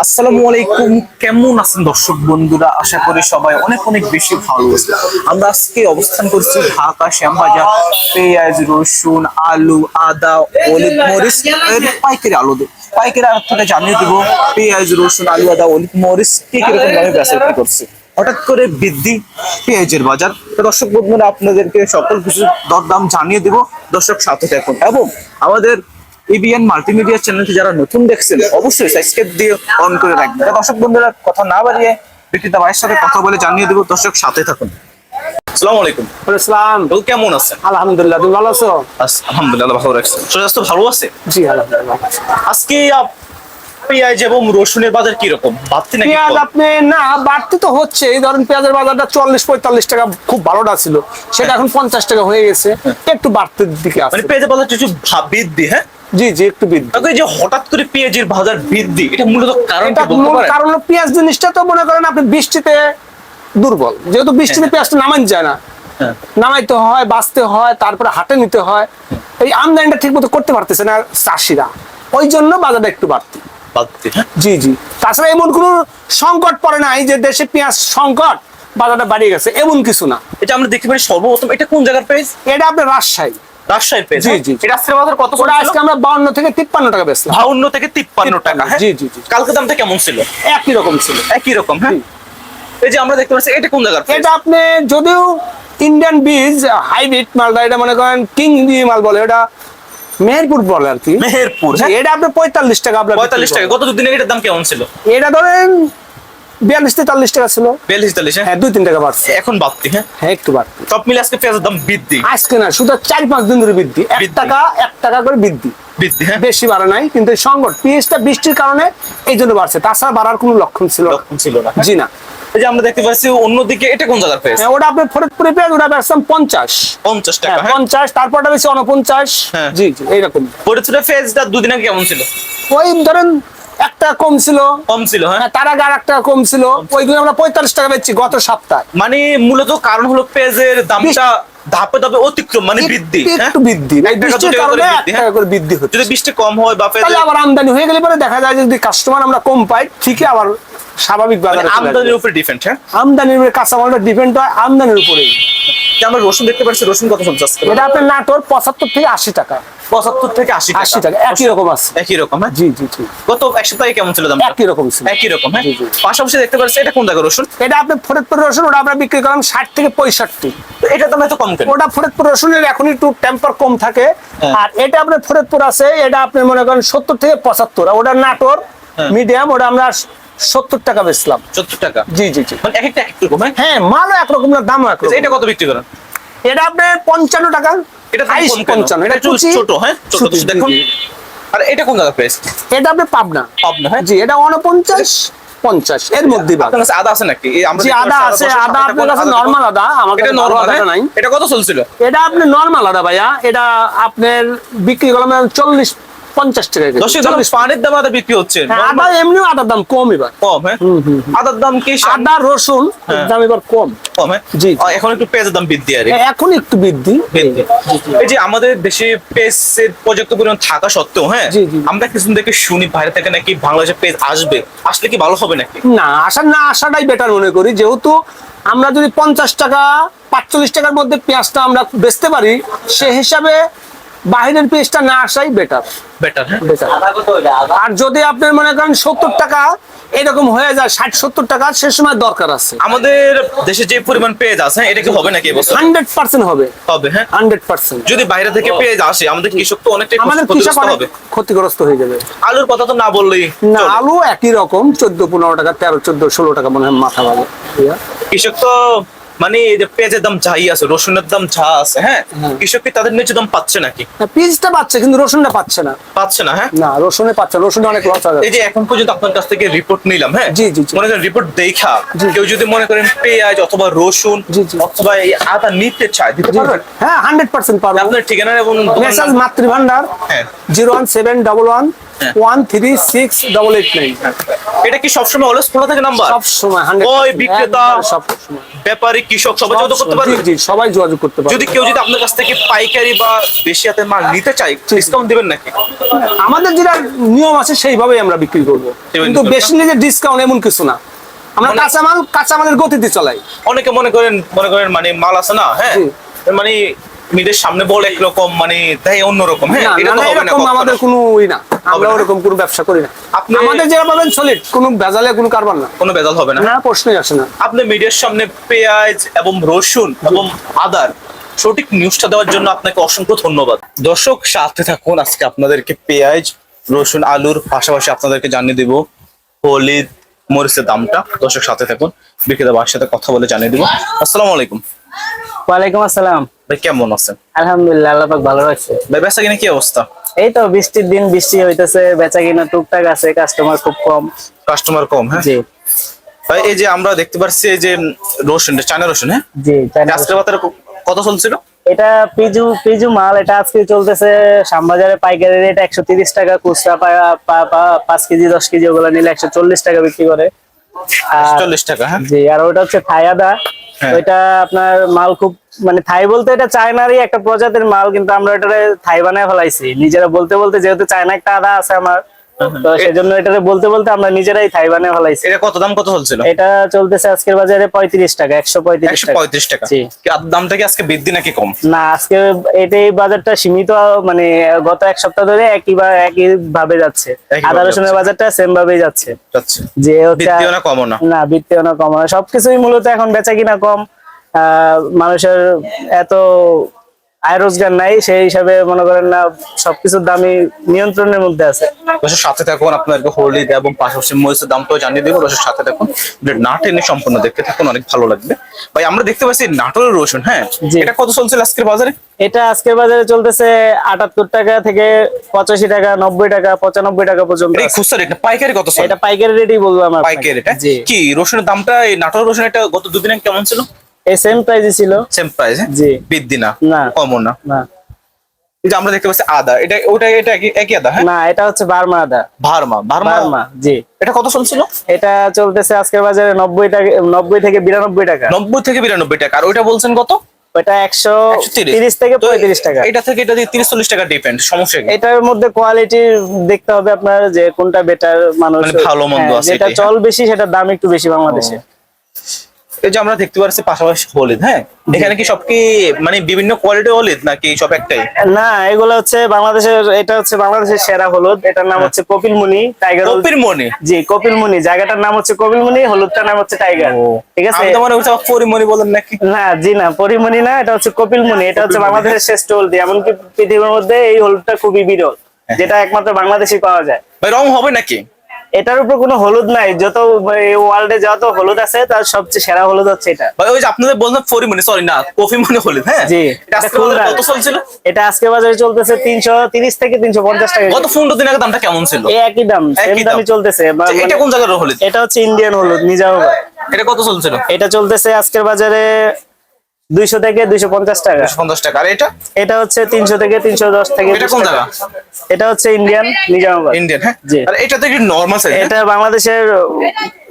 আসসালামু আলাইকুম, কেমন আছেন দর্শক বন্ধুরা? আশা করি সবাই অনেক অনেক বেশি ভালো আছে। আমরা আজকে অবস্থান করছি ঢাকা শ্যামবাজার। পেঁয়াজ, রসুন, আলু, আদা, অলিভ মরিচ পাইকারি পাইকারি আড়ত থেকে জানিয়ে দেবো পেঁয়াজ, রসুন, আলু, আদা, অলিভ মরিচ কি কিরকম দামে বেচা বিক্রি করছে। হঠাৎ করে বৃদ্ধি পেঁয়াজের বাজার। তো দর্শক বন্ধুরা, আপনাদেরকে সকল কিছু দরদাম জানিয়ে দেবো। দর্শক সাথে থাকুন এবং আমাদের এবিএন মাল্টিমিডিয়া চ্যানেলটি যারা নতুন দেখছেন অবশ্যই সাবস্ক্রাইব দিয়ে অন করে রাখবেন। দর্শক বন্ধুরা, কথা না বাড়িয়ে বিক্রেতা ভাইয়ের সাথে কথা বলে জানিয়ে দেবো। দর্শক সাথে থাকুন। আসসালামু আলাইকুম। আসসালাম। কেমন আছেন? আলহামদুলিল্লাহ, তুমি ভালো আছো? আলহামদুলিল্লাহ ভালো রাখছেন। স্বাস্থ্য ভালো আছে? জি আলহামদুলিল্লাহ। আজকে পেঁয়াজ এবং রসুনের বাজার কি রকম? বাড়তি নাকি? পেঁয়াজ আপনি না বাড়তি তো হচ্ছে, ধরেন পেঁয়াজের বাজারটা 40-45 টাকা খুব ভালোটা ছিল, সেটা এখন 50 টাকা হয়ে গেছে, একটু বাড়তির দিকে আছে। মানে পেঁয়াজের বাজার কিছু বৃদ্ধি? হ্যাঁ জি জি, একটু বৃদ্ধি। এই যে হঠাৎ করে পেঁয়াজের বাজার বৃদ্ধি, এটা মূলত কারণ কি এটা বলতে মূল পারেন? কারণ হলো পেঁয়াজ জিনিসটা তো মনে করেন আপনি বৃষ্টিতে দুর্বল, যেহেতু বৃষ্টিতে পেঁয়াজটা নামানো যায় না, নামাইতে হয়, বাঁচতে হয়, তারপরে হাটে নিতে হয়, এই আমদানিটা ঠিক মতো করতে পারতেছে না চাষিরা, ওই জন্য বাজারটা একটু বাড়তি। জি জি, তাছাড়া এমন কোন সংকট পড়ে নাই যে দেশে পেঁয়াজ সংকট বাজারটা বাড়িয়ে গেছে, এমন কিছু না। এটা আমরা দেখতে পারি সর্বপ্রথম এটা কোন জায়গার পেঁয়াজ? এটা আপনার রাজশাহী। রাজশাহীর পেঁয়াজ? জি জি। এটা আজকের বাজার কত? আজকে আমরা 52 থেকে 53 টাকা বেচলাম। 52 থেকে 53 টাকা। হ্যাঁ জি জি জি। কালকে দামটা কেমন ছিল? একই রকম ছিল। একই রকম। হ্যাঁ এই যে আমরা দেখতে পাচ্ছি এটা কোন জায়গার পেঁয়াজ? এটা আপনি যদিও ইন্ডিয়ান বীজ হাইব্রিড মালটা, এটা মনে করেন কিং মাল বলে, এটা মেহেরপুর বলে আর কি। মেহেরপুর। এটা আপনি 45 টাকা। আপনার 45 টাকা। গত দুদিনে এটার দাম কেমন ছিল? এটা ধরেন 42-43 টাকা ছিল। 42-43। হ্যাঁ 2-3 টাকা বাড়ছে এখন বাড়তি। হ্যাঁ হ্যাঁ একটু বাড়তি। সব মিলে আজকে পেঁয়াজের দাম বৃদ্ধি? আজকে না, শুধু 4-5 দিন ধরে বৃদ্ধি, 1 টাকা করে বৃদ্ধি। হ্যাঁ বেশি বাড়া নাই, কিন্তু এই সংকট পেঁয়াজটা বৃষ্টির কারণে এই জন্য বাড়ছে, তাছাড়া বাড়ার কোনো লক্ষণ ছিল না। জি না। এই যে আমরা দেখতে পাচ্ছি অন্যদিকে এটা কোন জায়গার পেঁয়াজ? ওটা আপনার ফরিদপুরে পেঁয়াজ, ওটা বেচলাম 50 টাকা। 50, তারপরটা বেশি 49। জি জি, এইরকম। ফরিদপুরের পেঁয়াজটা দুদিন আগে কেমন ছিল? ওই ধরেন 1 টাকা কম ছিল। হ্যাঁ তার আগে আর 1 টাকা কম ছিল, ওইগুলো আমরা 45 টাকা বেচছি গত সপ্তাহে। মানে মূলত কারণ হলো পেঁয়াজের দামটা ধাপে ধাপে অতিক্রম, মানে বৃদ্ধি। একটু বৃদ্ধি, বৃষ্টির কারণে 1 টাকা করে বৃদ্ধি হচ্ছে। যদি বৃষ্টি কম হয় বা তাহলে আবার আমদানি হয়ে গেলে পরে দেখা যায় যে যদি কাস্টমার আমরা কম পাই, ঠিকই আবার স্বাভাবিক বাজারে আমদানির উপরে ডিপেন্ড। হ্যাঁ আমদানির উপরে কাঁচামালটা ডিপেন্ড হয় আমদানির উপরে। আমরা রসুন দেখতে পাচ্ছি, রসুন কত চলছে? এটা আপনার নাটোর 75 থেকে 80 টাকা। 75 থেকে 80 টাকা, একই রকম আছে। একই রকম। হ্যাঁ জি জি জি। গত এক সপ্তাহে কেমন ছিল দাম? একই রকম ছিল। একই রকম। হ্যাঁ পাশাপাশি দেখতে পাচ্ছি এটা কোন জায়গার রসুন? এটা আপনি ফরিদপুর রসুন, ওটা আমরা বিক্রি করেন 60 থেকে 65। এটা দাম এত কম কেন? ওটা ফরিদপুর রসুনের এখন একটু টেম্পার কম থাকে। আর এটা আপনার ফরিদপুর আছে, এটা আপনি মনে করেন 70 থেকে 75। ওটা নাটোর মিডিয়াম, ওটা আমরা 70 টাকা বেচলাম। 70 টাকা? জি জি জি। মানে এক একটা এক রকম। হ্যাঁ মালও একরকম না, দামও একরকম। এটা কত বিক্রি করেন? এটা আপনার 55 টাকা। এটা 55। এটা ছোট। হ্যাঁ ছোট দেখুন। আর এটা কোন জায়গা পেঁয়াজ? এটা আপনি পাবনা। হ্যাঁ জি, এটা 49-50 এর মধ্যে। আপনার কাছে আদা আছে নাকি? জি আদা আছে। আদা আপনার কাছে নরমাল আদা, আমার কাছে নরমাল আদা নাই। এটা কত চলছিল? এটা আপনি নরমাল আদা ভাইয়া, এটা আপনার বিক্রি করলাম 40-50 টাকা। 10 পানির দাম আদা বিক্রি হচ্ছে। আদা এমনিও আদার দাম কম এবার। কম? হ্যাঁ আদার দাম কি? আদা রসুন দাম এবার কম। হ্যাঁ জি এখন একটু পেঁয়াজের দাম বৃদ্ধি। আর এখন একটু বৃদ্ধি। এই যে আমাদের দেশে পেঁয়াজের পর্যাপ্ত পরিমাণ থাকা সত্ত্বেও হ্যাঁ আমরা কিছুদিন থেকে শুনি বাইরে থেকে নাকি বাংলাদেশে পেঁয়াজ আসবে, আসলে কি ভালো হবে নাকি? না আসাটাই বেটার মনে করি, যেহেতু আমরা যদি 50 টাকা 45 টাকার মধ্যে পেঁয়াজটা আমরা বেচতে পারি, সে হিসাবে বাহিরের পেঁয়াজটা না আসাই বেটার। আর যদি আপনার মনে করেন 70 টাকা এরকম হয়ে যায়, 60-70 টাকা, সে সময় দরকার আছে। আমাদের দেশে যে পরিমাণ পেঁয়াজ আছে এটা কি হবে নাকি এবছর? 100% হবে। হ্যাঁ 100%। যদি বাইরে থেকে পেঁয়াজ আসে আমাদের কৃষক তো অনেকটাই ক্ষতিগ্রস্ত হয়ে যাবে। আলুর কথা তো না বললেই না, আলু একই রকম 14-15 টাকা, 13-14-16 টাকা মনে হয় মাথা ভালো। কৃষক তো মানে এই যে পেঁয়াজের দাম যাই আছে, রসুনের দাম যা আছে, হ্যাঁ কৃষক কি তাদের নিচে দাম পাচ্ছে নাকি? পেঁয়াজটা পাচ্ছে কিন্তু রসুনটা পাচ্ছে না। হ্যাঁ না রসুনে পাচ্ছে, রসুনে অনেক লস আছে। এই যে এখন পর্যন্ত আপনার কাছ থেকে রিপোর্ট নিলাম, হ্যাঁ জি জি, মনে করেন রিপোর্ট দেখা কেউ যদি মনে করেন পেঁয়াজ অথবা রসুন অথবা এই আদা নিতে চায়, দিতে পারবেন? হ্যাঁ 100% পারবেন। আপনার ঠিকানা এবং মেসাজ মাতৃভান্ডার 01711 136889। এটা কি সবসময় অলওয়েজ খোলা থাকে নাম্বার? সব সময় ওই বিক্রেতা, সব সময় ব্যাপারী, কৃষক সবাই যোগাযোগ করতে পারবে? জি, সবাই যোগাযোগ করতে পারবে। যদি কেউ আপনার কাছ থেকে পাইকারি বা বেশি হাতের মাল নিতে চায়, ডিসকাউন্ট দিবেন নাকি? আমাদের যেটা নিয়ম আছে সেইভাবেই আমরা বিক্রি করবো, কিন্তু বেশি নিয়ে ডিসকাউন্ট এমন কিছু না। আমরা কাঁচামালের গতিতে চলাই। অনেকে মনে করেন মানে মাল আছে না, হ্যাঁ, মানে মিলের সামনে বল একরকম, মানে দেয় অন্যরকম। হ্যাঁ, এটা তো হবে না, আমাদের কোনো না, আমরা ওরকম কোনো ব্যবসা করি না। আমাদের যেটা পাবেন সলিড, কোনো ভেজালে কোনো কারবার না, কোনো ভেজাল হবে না, না, প্রশ্নই আসে না। আপনি মিডিয়ার সামনে পেঁয়াজ এবং রসুন এবং আদার সঠিক নিউজটা দেওয়ার জন্য আপনাকে অসংখ্য ধন্যবাদ। দর্শক সাথে থাকুন, আজকে আপনাদেরকে পেঁয়াজ, রসুন, আলুর পাশাপাশি আপনাদেরকে জানিয়ে দিব হলুদ, মরিচের দামটা। দর্শক সাথে থাকুন, বিক্রেতা ভাইয়ের সাথে কথা বলে জানিয়ে দিব। আসসালামু আলাইকুম। ওয়ালাইকুম আসসালাম। ভাই কেমন আছেন? আলহামদুলিল্লাহ, আল্লাহ পাক ভালো রাখছে। ভাই বেচা কিনা কি অবস্থা? এই তো বৃষ্টির দিন, বৃষ্টি হইতেছে, বেচা কিনা টুকটাক আছে, কাস্টমার খুব কম। কাস্টমার কম? হ্যাঁ জি ভাই, এই যে আমরা দেখতে পাচ্ছি এই যে রসুন, চায়না রসুন, হ্যাঁ, জি। আজকের বাজারে কত চলছিল? এটা পিজু মাল, এটা আজকে চলতেছে শ্যামবাজারে পাইকারি রেট 130 টাকা, খুচরা 5 কেজি 10 কেজি ওগুলো নিলে 140 টাকা বিক্রি করে। 40 টাকা? হ্যাঁ জি। আর ওটা হচ্ছে থাই আদা, হ্যাঁ। ওইটা আপনার মাল খুব, মানে থাই বলতে এটা চায়নারই একটা প্রজাতির মাল, কিন্তু আমরা এটারে থাই বানায় ফেলাইছি নিজেরা বলতে বলতে, যেহেতু চায়না একটা আদা আছে আমার, তো সেজন্য এটারে বলতে বলতে আমরা নিজেরাই থাই বানায় ফেলাইছি। এটা কত দাম, কত চলছিল? এটা চলতেছে আজকের বাজারে 35 টাকা, 135 টাকা। টাকা। কি দামটা কি আজকে বৃদ্ধি নাকি কম? না, আজকে এই বাজারটা সীমিত, মানে গত এক সপ্তাহ ধরে একই ভাবে যাচ্ছে। একইভাবে আদা রসুনের যাচ্ছে। বাজারটা সেম ভাবেই যাচ্ছে। যে হচ্ছে বৃদ্ধিও না কমও না? না, বৃত্তিও না কম না, সবকিছুই মূলত এখন বেচা কিনা কম। মানুষের এত আয় রোজগার নাই, সেই হিসাবে মনে করেন না, সবকিছুর দামই নিয়ন্ত্রণের মধ্যে আছে। দর্শক সাথে থাকুন, আপনাদেরকে হলুদ এবং পাশাপাশি মরিচের দামটাও জানিয়ে দেবো। দর্শক সাথে থাকুন, না টেনে সম্পূর্ণ দেখতে থাকুন, অনেক ভালো লাগবে। ভাই আমরা দেখতে পাচ্ছি নাটোরের রসুন, হ্যাঁ, জি। এটা কত চলছিল আজকের বাজারে? এটা আজকের বাজারে চলতেছে 78 টাকা থেকে 85 টাকা, 90 টাকা, 95 টাকা পর্যন্ত এই আছে। খুচরা রেট না, পাইকারি কত চলে? এটা পাইকারি রেটই বলবো আমার। পাইকারি রেট? জি। কি রসুনের দামটা, এই নাটোরের রসুন এটা গত দুদিন আগে কেমন ছিল? এই সেম প্রাইসই ছিল। Same price? জি। বৃদ্ধি না, না। কমও না? না এই যে আমরা দেখতে পাচ্ছি আদা, এটা একই আদা? হ্যাঁ, না, এটা হচ্ছে বার্মা আদা। ভার্মা। জি। এটা কত চলছিল? এটা চলতেছে আজকের বাজারে 90 টাকা, 90 থেকে 92 টাকা। 90 থেকে 92 টাকা। আর ওইটা বলছেন কত? ওটা 130 থেকে 35 টাকা। এটা থেকে এটা দিয়ে 30-40 টাকা ডিপেন্ড, সমস্যা কি? এটার মধ্যে কোয়ালিটি দেখতে হবে আপনার, যে কোনটা বেটার, মানুষ মানে ভালো মন্দ আছে যেটা এটাই, চল বেশি সেটার দাম একটু বেশি বাংলাদেশে। এই যে আমরা দেখতে পাচ্ছি পাশাপাশি হলুদ, হ্যাঁ, এখানে কি সব কি মানে বিভিন্ন কোয়ালিটির হলুদ নাকি সব একটাই? না, এগুলো হচ্ছে বাংলাদেশের, এটা হচ্ছে বাংলাদেশের সেরা হলুদ। এটার নাম হচ্ছে কপিলমুনি টাইগার হলুদ। কপিলমুনি? জি, কপিলমুনি, জায়গাটার নাম হচ্ছে কপিলমুনি, হলুদটার নাম হচ্ছে টাইগার। ঠিক আছে। আমি তো মনে হচ্ছে পরিমনি বলেন নাকি? না, জি না, পরিমনি না, এটা হচ্ছে কপিলমুনি। এটা হচ্ছে বাংলাদেশের শ্রেষ্ঠ হলুদ, এমনকি পৃথিবীর মধ্যে এই হলুদটা খুবই বিরল, যেটা একমাত্র বাংলাদেশে পাওয়া যায়। ভাই রং হবে নাকি? এটার উপর কোনো হলুদ নাই, যত ওয়ার্ল্ডে যত হলুদ আছে তার সবচেয়ে সেরা হলুদ হচ্ছে এটা। ভাই ওই যে আপনাদের বললেন পরিমনি, সরি না, কপিমনি হলুদ, হ্যাঁ। জি। এটা আজকে বাজারে কত চলছিল? এটা আজকে বাজারে চলতেছে 330 থেকে 350 টাকা। গত 15 দিন আগে দামটা কেমন ছিল? এই একই দাম, সেম একই দাম। দামই চলতেছে। এটা কোন জায়গার হলুদ? এটা হচ্ছে ইন্ডিয়ান হলুদ, নিজামাবাদ। এটা কত চলছিল? এটা চলতেছে আজকের বাজারে 200 থেকে 250 টাকা। 50 টাকা। আর এটা? এটা হচ্ছে 300 থেকে 310 থেকে। এটা কোন জায়গা? এটা হচ্ছে ইন্ডিয়ান, নিজামাবাদ। ইন্ডিয়ান, হ্যাঁ। জি। আর এটা তো একটু নরমাল সাইজ। এটা বাংলাদেশের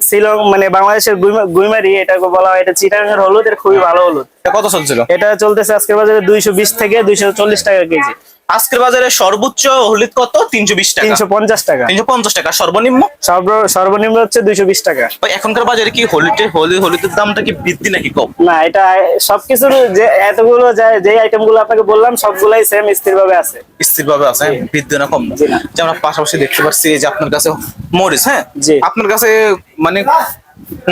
শিলং, মানে বাংলাদেশের গুইমারি এটাকে বলা হয়। এটা চিটাগাং এর হলুদ, এর খুবই ভালো হলুদ। এটা কত চলছিল? এটা চলতেছে আজকের বাজারে 220 থেকে 240 টাকা কেজি। আজকের বাজারে সর্বোচ্চ হলুদ কত? 320 টাকা। 350 টাকা। 350 টাকা সর্বনিম্ন? সর্বনিম্ন হচ্ছে 220 টাকা। ভাই এখনকার বাজারে কি হলুদের দামটা কি বৃদ্ধি নাকি কম? না, এটা সবকিছুর যে এতগুলো যে আইটেম গুলো আপনাকে বললাম সবগুলাই সেম স্থির ভাবে আছে। স্থিরভাবে আছে, বৃদ্ধি না কম না? জি না। যে আমরা পাশাপাশি দেখতে পাচ্ছি যে আপনার কাছে মরিচ, হ্যাঁ, জি। আপনার কাছে মানে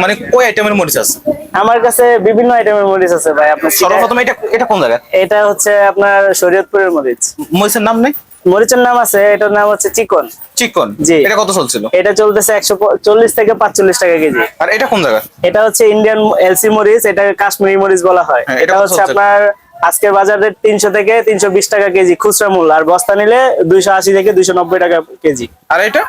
মানে কয় আইটেমের মরিচ আছে? আমার কাছে বিভিন্ন আইটেমের মরিচ আছে ভাই। আপনার সর্বপ্রথম এটা এটা কোন জায়গা? এটা হচ্ছে আপনার শরীয়তপুরের মরিচ। মরিচের নাম নেই? মরিচের নাম আছে, এটার নাম হচ্ছে চিকন। চিকন? জি। এটা কত চলছিল? এটা চলতেছে 140 থেকে 45 টাকা কেজি। আর এটা কোন জায়গা? এটা হচ্ছে ইন্ডিয়ান এলসি মরিচ, এটা কাশ্মীরি মরিচ বলা হয়। হ্যাঁ, এটা এটা কত হচ্ছে চলছে? আপনার আজকের বাজারে 300 থেকে 320 টাকা কেজি খুচরা মূল্য, আর বস্তা নিলে 280 থেকে 290 টাকা কেজি। আর এটা?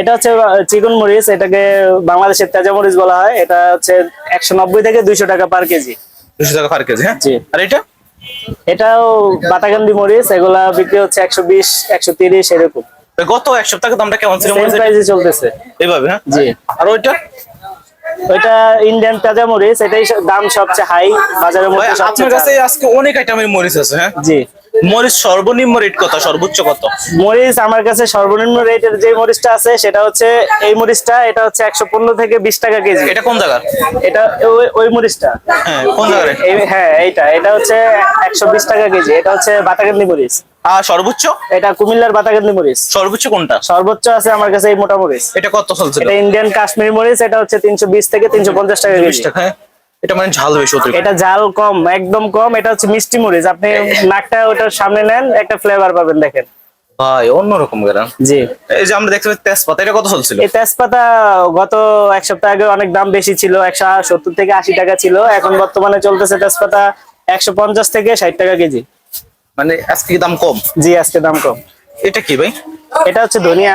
এটা হচ্ছে চিকন মরিচ, এটাকে বাংলাদেশের তেজা মরিচ বলা হয়। এটা হচ্ছে 190 থেকে 200 টাকা পার কেজি। 200 টাকা পার কেজি, হ্যাঁ। জি। আর এটা? এটাও বাটাকান্দি মরিচ, এগুলা বিক্রি হচ্ছে 120, 130 এরকম। গত এক সপ্তাহে দামটা কেমন ছিল সেম মরিচের? প্রাইসে চলতেছে। এইভাবে, হ্যাঁ। জি। আর ওইটা ওইটা ইন্ডিয়ান তাজা মরিচ, এটাই দাম সবচেয়ে হাই বাজারের ভাই, মধ্যে আপনার সবচেয়ে কাছে আজকে অনেক আইটেমের মরিচ আছে, হ্যাঁ। জি। মরিচ সর্বনিম্ন রেট কত, সর্বোচ্চ কত? মরিচ আমার কাছে সর্বনিম্ন রেটের যে মরিচটা আছে সেটা হচ্ছে এই মরিচটা, এটা হচ্ছে 115 থেকে 20 টাকা কেজি। এটা কোন জায়গার? এটা ওই মরিচটা, হ্যাঁ, কোন জায়গার এটা? হ্যাঁ এটা হচ্ছে 120 টাকা কেজি। এটা হচ্ছে বাতাকান্দি মরিচ। আর সর্বোচ্চ? এটা কুমিল্লার বাতাকান্দি মরিচ। সর্বোচ্চ কোনটা? সর্বোচ্চ আছে আমার কাছে এই মোটা মরিচ। এটা কত চলছিল? এটা ইন্ডিয়ান কাশ্মীরি মরিচ, এটা হচ্ছে 320 থেকে 350 টাকা 20 কেজি। টাকা, হ্যাঁ। এটা মানে ঝাল বেশি অতিরিক্ত। এটা ঝাল কম, একদম কম। এটা হচ্ছে মিষ্টি মরিচ, আপনি নাকটা ওটার সামনে নেন, একটা ফ্লেভার পাবেন, দেখেন ভাই অন্যরকম গ্রাম। জি। এই যে আমরা দেখতে পাচ্ছি তেজপাতা, এটা কত চলছিল? এই তেজপাতা গত এক সপ্তাহ আগে অনেক দাম বেশি ছিল, 170 থেকে 80 টাকা ছিল। এখন বর্তমানে চলতেছে তেজপাতা 150 থেকে 60 টাকা কেজি। মানে আজকে কি দাম কম? জি, আজকে দাম কম। এটা কি ভাই? এটা হচ্ছে ধনিয়া।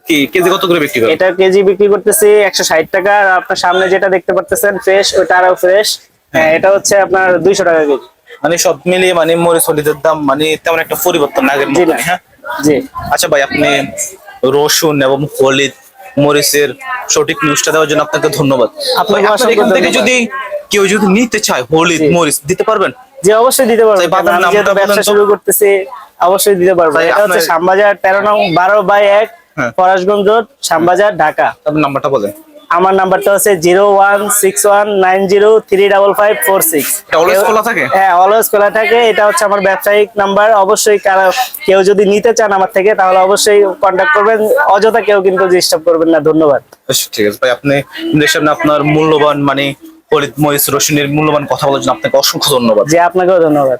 কি কেজি কত করে বিক্রি করেন? এটা কেজি বিক্রি করতেছি 160 টাকা। আর আপনার সামনে যেটা দেখতে পাচ্ছেন ফ্রেশ, ওটা আরো ফ্রেশ। হ্যাঁ, এটা হচ্ছে আপনার 200 টাকা কেজি। মানে সব মিলিয়ে মানে মরিচ হলুদের দাম মানে তেমন একটা পরিবর্তন না আগের জি মতো, না। হ্যাঁ। জি। আচ্ছা ভাই, আপনি রসুন এবং হলুদ মরিচের সঠিক নিউজটা দেওয়ার জন্য আপনাকে ধন্যবাদ। আপনাকে ভাই, আপনার অসংখ্য এখান থেকে ধন্যবাদ। যদি কেউ যদি নিতে চায় হলুদ জি। মরিচ দিতে পারবেন? জি, অবশ্যই দিতে পারবো। তাই বাজার আমি নামটা যেহেতু বলেন ব্যবসা তো। শুরু করতেছি, অবশ্যই দিতে পারবো। তাই এটা হচ্ছে আপনার- শ্যামবাজার 13 নং 12/1 হ্যাঁ। ফরাসগঞ্জ রোড, শ্যামবাজার, ঢাকা। আপনার নাম্বারটা বলেন। আমার নাম্বারটা হচ্ছে 01619035546। এটা always খোলা থাকে? হ্যাঁ, অলওয়েজ খোলা থাকে। এটা হচ্ছে আমার ব্যবসায়িক নাম্বার। অবশ্যই কেউ যদি নিতে চান আমার থেকে, তাহলে অবশ্যই কন্ট্যাক্ট করবেন। অযথা কেউ কিন্তু ডিস্টার্ব করবেন না। ধন্যবাদ। বেশ, ঠিক আছে ভাই, আপনি আমাদের সামনে আপনার মূল্যবান মানে হলুদ মরিচ রসুনের মূল্যবান কথা বলার জন্য আপনাকে অসংখ্য ধন্যবাদ। জি, আপনাকেও ধন্যবাদ।